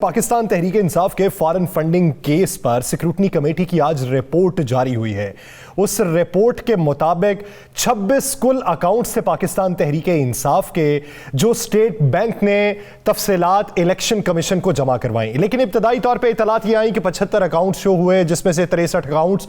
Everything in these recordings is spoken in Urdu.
پاکستان تحریک انصاف کے فارن فنڈنگ کیس پر سیکیورٹی کمیٹی کی آج رپورٹ جاری ہوئی ہے۔ اس رپورٹ کے مطابق 26 کل اکاؤنٹس سے پاکستان تحریک انصاف کے جو اسٹیٹ بینک نے تفصیلات الیکشن کمیشن کو جمع کروائیں، لیکن ابتدائی طور پہ اطلاعات یہ آئیں کہ 75 اکاؤنٹس شو ہوئے، جس میں سے 63 اکاؤنٹس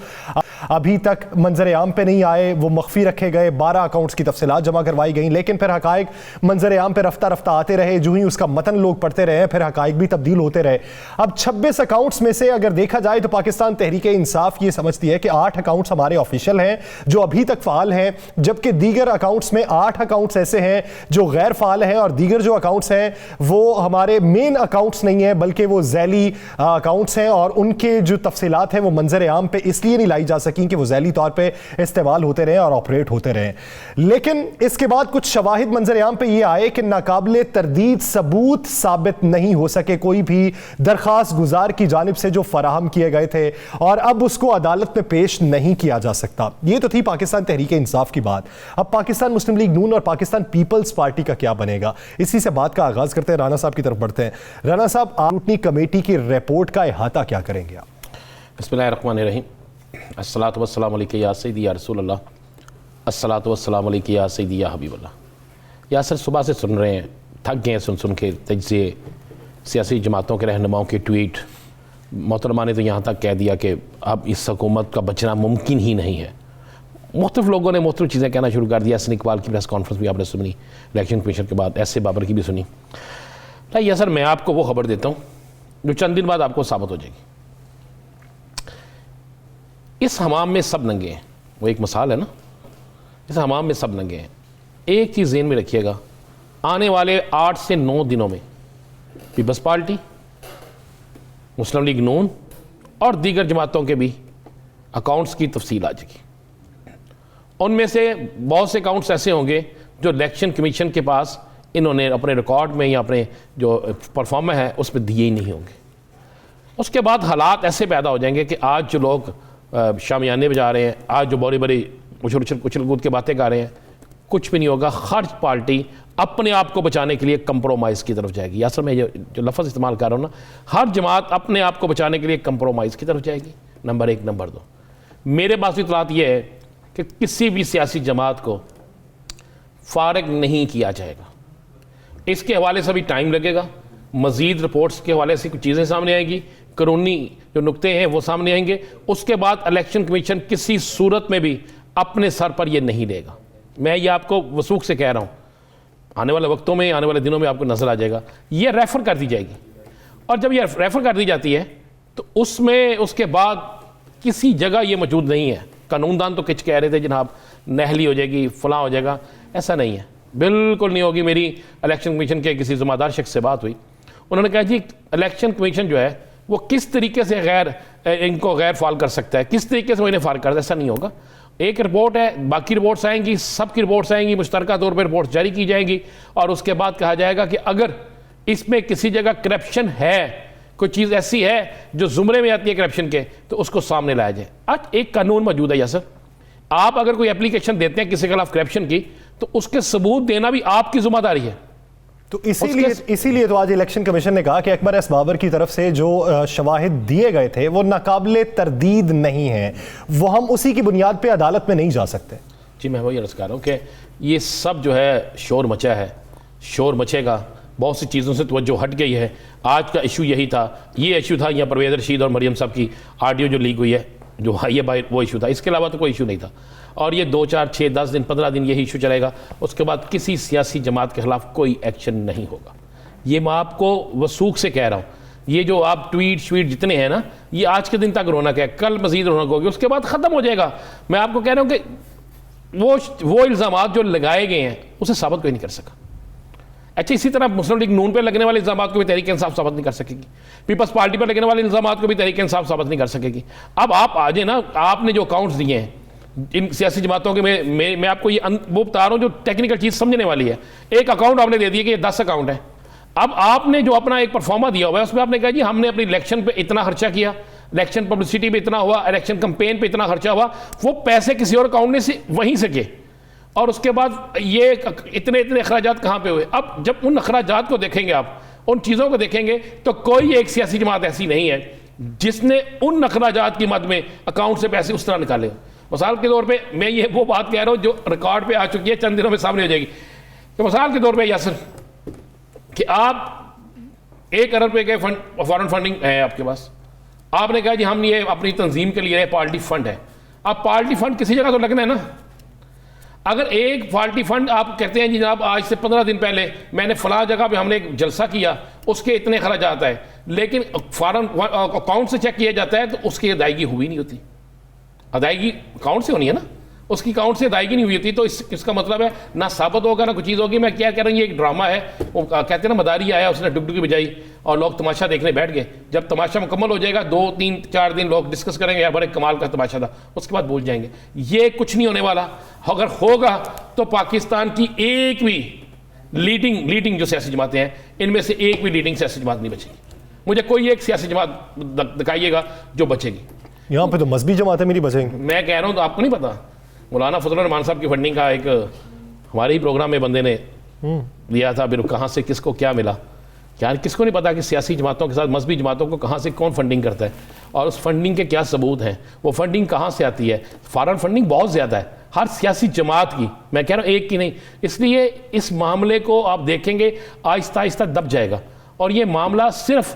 ابھی تک منظر عام پہ نہیں آئے، وہ مخفی رکھے گئے۔ 12 اکاؤنٹس کی تفصیلات جمع کروائی گئیں، لیکن پھر حقائق منظر عام پہ رفتہ رفتہ آتے رہے۔ جو ہی اس کا متن لوگ پڑھتے رہے، پھر حقائق بھی تبدیل ہوتے رہے۔ اب 26 اکاؤنٹس میں سے اگر دیکھا جائے تو پاکستان تحریک انصاف یہ سمجھتی ہے کہ 8 اکاؤنٹس ہمارے آفیشیل ہیں جو ابھی تک فعال ہیں، جبکہ دیگر اکاؤنٹس میں 8 اکاؤنٹس ایسے ہیں جو غیر فعال ہیں، اور دیگر جو اکاؤنٹس ہیں وہ ہمارے مین اکاؤنٹس نہیں ہیں بلکہ وہ ذیلی اکاؤنٹس ہیں، اور ان کے جو تفصیلات ہیں وہ منظر عام پہ اس لیے نہیں لائی جا سکیں کہ وہ ذیلی طور پہ استعمال ہوتے رہیں اور آپریٹ ہوتے رہیں۔ لیکن اس کے بعد کچھ شواہد منظر عام پہ یہ آئے کہ ناقابل تردید ثبوت ثابت نہیں ہو سکے کوئی بھی درخواست گزار کی جانب سے جو فراہم کیے گئے تھے، اور اب اس کو عدالت میں پیش نہیں کیا جا سکتا۔ یہ تو تھی پاکستان تحریک انصاف کی بات۔ اب پاکستان مسلم لیگ نون اور پاکستان پیپلز پارٹی کا کیا بنے گا، اسی سے بات کا آغاز کرتے ہیں۔ رانا صاحب کی طرف بڑھتے ہیں۔ رانا صاحب، سکروٹنی کمیٹی کی رپورٹ کا احاطہ کیا کریں گے آپ؟ بسم اللہ الرحمن الرحیم۔ الصلاۃ والسلام علیک یا سیدی یا رسول اللہ، الصلاۃ والسلام علیک یا سیدی یا حبیب اللہ۔ یا سر صبح سے سن رہے ہیں، تھک گئے ہیں سن کے تجزیے، سیاسی جماعتوں کے رہنماؤں کے ٹویٹ۔ محترمہ نے تو یہاں تک کہہ دیا کہ اب اس حکومت کا بچنا ممکن ہی نہیں ہے۔ مختلف لوگوں نے مختلف چیزیں کہنا شروع کر دیا۔ حسن اقبال کی پریس کانفرنس بھی آپ نے سنی الیکشن کمیشن کے بعد، ایس اے بابر کی بھی سنی۔ یا سر میں آپ کو وہ خبر دیتا ہوں جو چند دن بعد آپ کو ثابت ہو جائے گی۔ اس حمام میں سب ننگے ہیں، وہ ایک مثال ہے نا، اس حمام میں سب ننگے ہیں۔ ایک چیز ذہن میں رکھیے گا، آنے والے 8 سے 9 دنوں میں پیپلز پارٹی، مسلم لیگ نون اور دیگر جماعتوں کے بھی اکاؤنٹس کی تفصیل آ جائے گی۔ ان میں سے بہت سے اکاؤنٹس ایسے ہوں گے جو الیکشن کمیشن کے پاس انہوں نے اپنے ریکارڈ میں یا اپنے جو پرفارمر ہے اس پہ دیے ہی نہیں ہوں گے۔ اس کے بعد حالات ایسے پیدا ہو جائیں گے کہ آج جو لوگ شامیانے بجا رہے ہیں، آج جو بڑی بڑی اچھل کود کے باتیں کر رہے ہیں، کچھ بھی نہیں ہوگا۔ ہر پارٹی اپنے آپ کو بچانے کے لیے کمپرومائز کی طرف جائے گی۔ یا سر میں جو لفظ استعمال کر رہا ہوں نا، ہر جماعت اپنے آپ کو بچانے کے لیے کمپرومائز کی طرف جائے گی، نمبر 1۔ نمبر 2، میرے پاس اطلاعات یہ ہے کہ کسی بھی سیاسی جماعت کو فارغ نہیں کیا جائے گا۔ اس کے حوالے سے بھی ٹائم لگے گا، مزید رپورٹس کے حوالے سے کچھ چیزیں سامنے آئیں گی، قانونی جو نقطے ہیں وہ سامنے آئیں گے۔ اس کے بعد الیکشن کمیشن کسی صورت میں بھی اپنے سر پر یہ نہیں لے گا۔ میں یہ آپ کو وثوق سے کہہ رہا ہوں، آنے والے وقتوں میں، آنے والے دنوں میں آپ کو نظر آ جائے گا، یہ ریفر کر دی جائے گی۔ اور جب یہ ریفر کر دی جاتی ہے تو اس میں اس کے بعد کسی جگہ یہ موجود نہیں ہے۔ قانون دان تو کچھ کہہ رہے تھے جناب نہلی ہو جائے گی، فلاں ہو جائے گا، ایسا نہیں ہے، بالکل نہیں ہوگی۔ میری الیکشن کمیشن کے کسی ذمہ دار شخص سے بات ہوئی، انہوں نے کہا جی الیکشن کمیشن جو ہے وہ کس طریقے سے ان کو غیر فعال کر سکتا ہے، کس طریقے سے وہ انہیں فعال کرتا ہے، ایسا نہیں ہوگا۔ ایک رپورٹ ہے، باقی رپورٹس آئیں گی، سب کی رپورٹس آئیں گی، مشترکہ طور پہ رپورٹس جاری کی جائیں گی، اور اس کے بعد کہا جائے گا کہ اگر اس میں کسی جگہ کرپشن ہے، کوئی چیز ایسی ہے جو زمرے میں آتی ہے کرپشن کے، تو اس کو سامنے لایا جائے۔ آج ایک قانون موجود ہے یاسر، آپ اگر کوئی اپلیکیشن دیتے ہیں کسی کے خلاف کرپشن کی، تو اس کے ثبوت دینا بھی آپ کی ذمہ داری ہے۔ تو اسی لیے تو آج الیکشن کمیشن نے کہا کہ اکبر ایس بابر کی طرف سے جو شواہد دیے گئے تھے وہ ناقابل تردید نہیں ہیں، وہ ہم اسی کی بنیاد پہ عدالت میں نہیں جا سکتے۔ جی میں وہی عرض کر رہا ہوں کہ یہ سب جو ہے شور مچا ہے، شور مچے گا، بہت سی چیزوں سے توجہ ہٹ گئی ہے۔ آج کا ایشو یہی تھا، یہ ایشو تھا، یہاں پرویز رشید اور مریم صاحب کی آڈیو جو لیک ہوئی ہے، جو یہ وہ ایشو تھا، اس کے علاوہ تو کوئی ایشو نہیں تھا۔ اور یہ 2 4 6 10 دن 15 دن یہی ایشو چلے گا، اس کے بعد کسی سیاسی جماعت کے خلاف کوئی ایکشن نہیں ہوگا۔ یہ میں آپ کو وثوق سے کہہ رہا ہوں۔ یہ جو آپ ٹویٹ جتنے ہیں نا، یہ آج کے دن تک رونق ہے، کل مزید رونق ہوگی، اس کے بعد ختم ہو جائے گا۔ میں آپ کو کہہ رہا ہوں کہ وہ الزامات جو لگائے گئے ہیں اسے ثابت کوئی نہیں کر سکا۔ اچھا، اسی طرح مسلم لیگ نون پہ لگنے والے الزامات کو بھی تحریک انصاف ثابت نہیں کر سکے گی، پیپلز پارٹی پر لگنے والے الزامات کو بھی تحریک انصاف ثابت نہیں کر سکے گی۔ اب آپ آ جائیں نا، آپ نے جو اکاؤنٹس دیے ہیں ان سیاسی جماعتوں کے، میں آپ کو یہ وہ بتا رہا ہوں جو ٹیکنیکل چیز سمجھنے والی ہے۔ ایک اکاؤنٹ آپ نے دے دیا کہ یہ 10 اکاؤنٹ ہے۔ اب آپ نے جو اپنا ایک پرفارما دیا ہوا ہے اس میں آپ نے کہا جی ہم نے اپنی الیکشن پہ اتنا خرچہ کیا، الیکشن پبلسٹی پہ اتنا ہوا، الیکشن کمپین پہ اتنا خرچہ ہوا، وہ پیسے کسی اور اکاؤنٹ نے وہیں سے کیے، اور اس کے بعد یہ اتنے اخراجات کہاں پہ ہوئے۔ اب جب ان اخراجات کو دیکھیں گے آپ ان چیزوں کو دیکھیں گے تو کوئی ایک سیاسی جماعت ایسی نہیں ہے جس نے ان اخراجات کی مد میں اکاؤنٹ سے پیسے اس طرح نکالے. مثال کے طور پہ میں یہ وہ بات کہہ رہا ہوں جو ریکارڈ پہ آ چکی ہے, چند دنوں میں سامنے ہو جائے گی. کہ مثال کے طور پہ یاسر, کہ آپ 1 ارب روپے کے فارن فنڈنگ ہے آپ کے پاس, آپ نے کہا جی ہم یہ اپنی تنظیم کے لیے پارٹی فنڈ ہے. اب پارٹی فنڈ کسی جگہ تو لگنا ہے نا. اگر ایک پارٹی فنڈ آپ کہتے ہیں جی جناب آج سے 15 دن پہلے میں نے فلاں جگہ پہ ہم نے ایک جلسہ کیا, اس کے اتنے خراجات آئے, لیکن فارن اکاؤنٹ سے چیک کیا جاتا ہے تو اس کی ادائیگی ہوئی نہیں ہوتی. ادائیگی اکاؤنٹ سے ہونی ہے نا, اس کی اکاؤنٹ سے ادائیگی نہیں ہوئی ہوتی, تو اس کا مطلب ہے نہ ثابت ہوگا نہ کوئی چیز ہوگی. میں کیا کہہ رہا ہوں, یہ ایک ڈرامہ ہے. وہ کہتے ہیں نا مداری آیا, اس نے ڈگڈگی بجائی اور لوگ تماشا دیکھنے بیٹھ گئے. جب تماشا مکمل ہو جائے گا 2 3 4 دن لوگ ڈسکس کریں گے, بڑے کمال کا تماشا تھا, اس کے بعد بھول جائیں گے. یہ کچھ نہیں ہونے والا. اگر ہوگا تو پاکستان کی ایک بھی لیڈنگ جو سیاسی جماعتیں ہیں ان میں سے ایک بھی لیڈنگ سیاسی جماعت نہیں بچے گی. مجھے کوئی ایک سیاسی جماعت دکھائیے گا جو بچے گی. یہاں پہ تو مذہبی جماعتیں میری بچیں گی. میں کہہ رہا ہوں تو آپ کو نہیں پتا, مولانا فضل الرحمان صاحب کی فنڈنگ کا ایک ہمارے ہی پروگرام میں بندے نے دیا تھا, پھر کہاں سے کس کو کیا ملا. یار کس کو نہیں پتا کہ سیاسی جماعتوں کے ساتھ مذہبی جماعتوں کو کہاں سے کون فنڈنگ کرتا ہے, اور اس فنڈنگ کے کیا ثبوت ہیں, وہ فنڈنگ کہاں سے آتی ہے. فارن فنڈنگ بہت زیادہ ہے ہر سیاسی جماعت کی, میں کہہ رہا ہوں ایک کی نہیں. اس لیے اس معاملے کو آپ دیکھیں گے آہستہ آہستہ دب جائے گا. اور یہ معاملہ صرف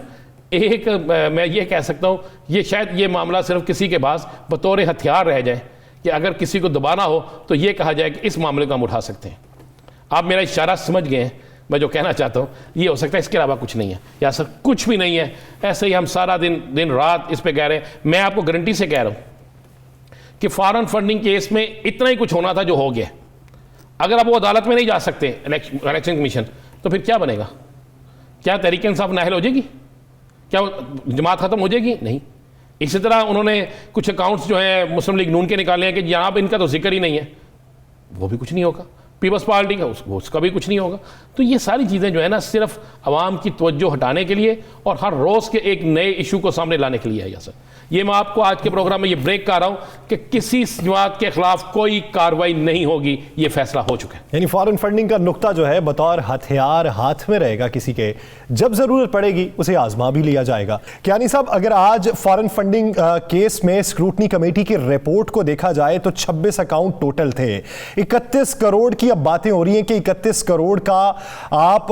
ایک, میں یہ کہہ سکتا ہوں, یہ شاید یہ معاملہ صرف کسی کے پاس بطور ہتھیار رہ جائے کہ اگر کسی کو دبانا ہو تو یہ کہا جائے کہ اس معاملے کو ہم اٹھا سکتے ہیں. آپ میرا اشارہ سمجھ گئے ہیں, میں جو کہنا چاہتا ہوں یہ ہو سکتا ہے, اس کے علاوہ کچھ نہیں ہے. یا سر کچھ بھی نہیں ہے, ایسے ہی ہم سارا دن رات اس پہ کہہ رہے ہیں. میں آپ کو گارنٹی سے کہہ رہا ہوں کہ فارن فنڈنگ کیس میں اتنا ہی کچھ ہونا تھا جو ہو گیا. اگر آپ وہ عدالت میں نہیں جا سکتے الیکشن کمیشن, تو پھر کیا بنے گا؟ کیا تحریک انصاف نااہل ہو جائے گی؟ کیا جماعت ختم ہو جائے گی؟ نہیں. اسی طرح انہوں نے کچھ اکاؤنٹس جو ہیں مسلم لیگ نون کے نکالے ہیں کہ یہاں پہ ان کا تو ذکر ہی نہیں ہے, وہ بھی کچھ نہیں ہوگا. پیپلز پارٹی کا اس کا بھی کچھ نہیں ہوگا. تو یہ ساری چیزیں جو ہے نا صرف عوام کی توجہ ہٹانے کے لیے اور ہر روز کے ایک نئے ایشو کو سامنے لانے کے لیے ہے. سر یہ میں آپ کو آج کے پروگرام میں یہ بریک کر رہا ہوں کہ کسی جماعت کے خلاف کوئی کارروائی نہیں ہوگی, یہ فیصلہ ہو چکا ہے. یعنی فارن فنڈنگ کا نقطہ جو ہے بطور ہتھیار ہاتھ میں رہے گا کسی کے, جب ضرورت پڑے گی اسے آزما بھی لیا جائے گا. کیانی صاحب, اگر آج فارن فنڈنگ کیس میں اسکروٹنی کمیٹی کی رپورٹ کو دیکھا جائے تو 26 اکاؤنٹ ٹوٹل تھے. 31 کروڑ کی اب باتیں ہو رہی ہیں کہ 31 کروڑ کا آپ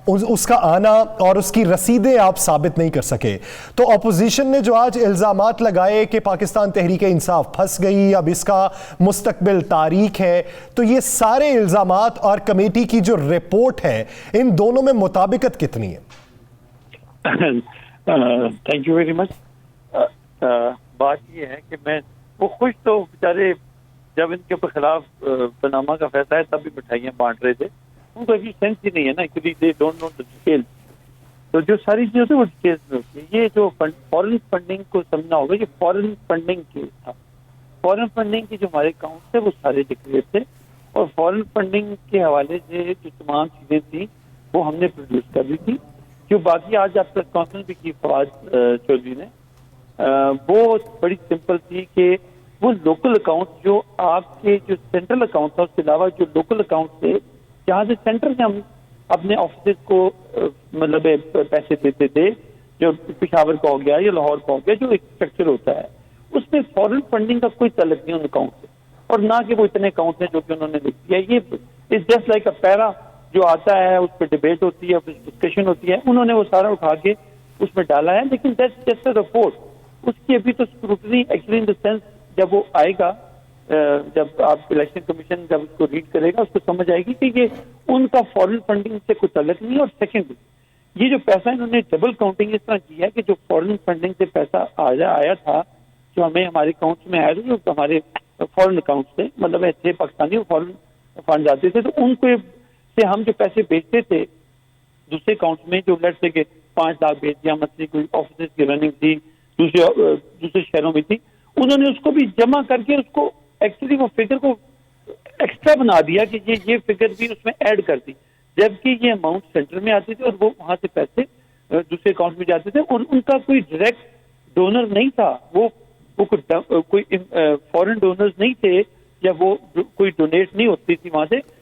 اس کا آنا اور اس کی رسیدیں آپ ثابت نہیں کر سکے. تو اپوزیشن نے جو آج الزامات لگائے کہ پاکستان تحریک انصاف پھنس گئی, اب اس کا مستقبل تاریک ہے, تو یہ سارے الزامات اور کمیٹی کی جو رپورٹ ہے ان دونوں میں مطابقت کتنی ہے؟ Thank you very much. بات یہ ہے کہ میں وہ خوش تو بیچارے جب ان کے خلاف پاناما کا فیصلہ ہے تب بھی مٹھائیاں بانٹ رہے تھے. ان کو ابھی سینس ہی نہیں ہے نا, actually they don't know the detail. تو جو ساری چیزیں ہوتی ہیں وہ ڈیٹیلس میں ہوتی ہیں. یہ جو فارن فنڈنگ کو سمجھنا ہوگا, یہ فارن فنڈنگ کیس تھا. فارن فنڈنگ کی جو ہمارے اکاؤنٹ تھے وہ سارے ڈکلیئر تھے, اور فارن فنڈنگ کے حوالے سے جو تمام چیزیں تھیں وہ ہم نے پروڈیوس کر دی تھی. جو باقی آج آپ پریس کانفرنس بھی کی فواد چودھری نے, وہ بڑی سمپل تھی کہ وہ لوکل اکاؤنٹ جو آپ کے جو سینٹرل اکاؤنٹ تھا اس کے علاوہ جو لوکل اکاؤنٹ تھے جہاں سے سینٹر میں ہم اپنے آفیسز کو مطلب پیسے دیتے تھے, جو پشاور کا ہو گیا یا لاہور کا ہو گیا, جو ایک اسٹرکچر ہوتا ہے اس میں فارن فنڈنگ کا کوئی تعلق نہیں ان اکاؤنٹ سے, اور نہ کہ وہ اتنے اکاؤنٹ ہیں جو کہ انہوں نے لکھ دیا. یہ از جسٹ لائک اے پیرا جو آتا ہے, اس پہ ڈبیٹ ہوتی ہے, ڈسکشن ہوتی ہے, انہوں نے وہ سارا اٹھا کے اس میں ڈالا ہے. لیکن دیٹس جسٹ اے رپورٹ, اس کی ابھی تو scrutiny actually in the sense جب وہ آئے گا, جب آپ الیکشن کمیشن جب اس کو ریڈ کرے گا اس کو سمجھ آئے گی کہ یہ ان کا فارن فنڈنگ سے کوئی تعلق نہیں. اور سیکنڈ, یہ جو پیسہ انہوں نے ڈبل کاؤنٹنگ اس طرح کی ہے کہ جو فارن فنڈنگ سے پیسہ آیا تھا جو ہمیں ہمارے اکاؤنٹس میں آیا تھا, جو ہمارے فارن اکاؤنٹس تھے, مطلب تھے پاکستانی فارن فنڈ آتے تھے, تو ان کو سے ہم جو پیسے بیچتے تھے دوسرے اکاؤنٹس میں, جو لیٹ سے کہ 5 لاکھ بیچ دیا, مثلا کوئی آفیسز کی رننگ تھی دوسرے شہروں میں تھی, انہوں نے اس کو بھی جمع کر کے اس کو ایکچولی وہ فگر کو ایکسٹرا بنا دیا کہ یہ فگر بھی اس میں ایڈ کر دی, جبکہ یہ اماؤنٹ سینٹر میں آتی تھی اور وہ وہاں سے پیسے دوسرے اکاؤنٹ میں جاتے تھے, اور ان کا کوئی ڈائریکٹ ڈونر نہیں تھا, وہ کوئی فورن ڈونرز نہیں تھے, یا وہ کوئی ڈونیٹ نہیں ہوتی تھی وہاں سے,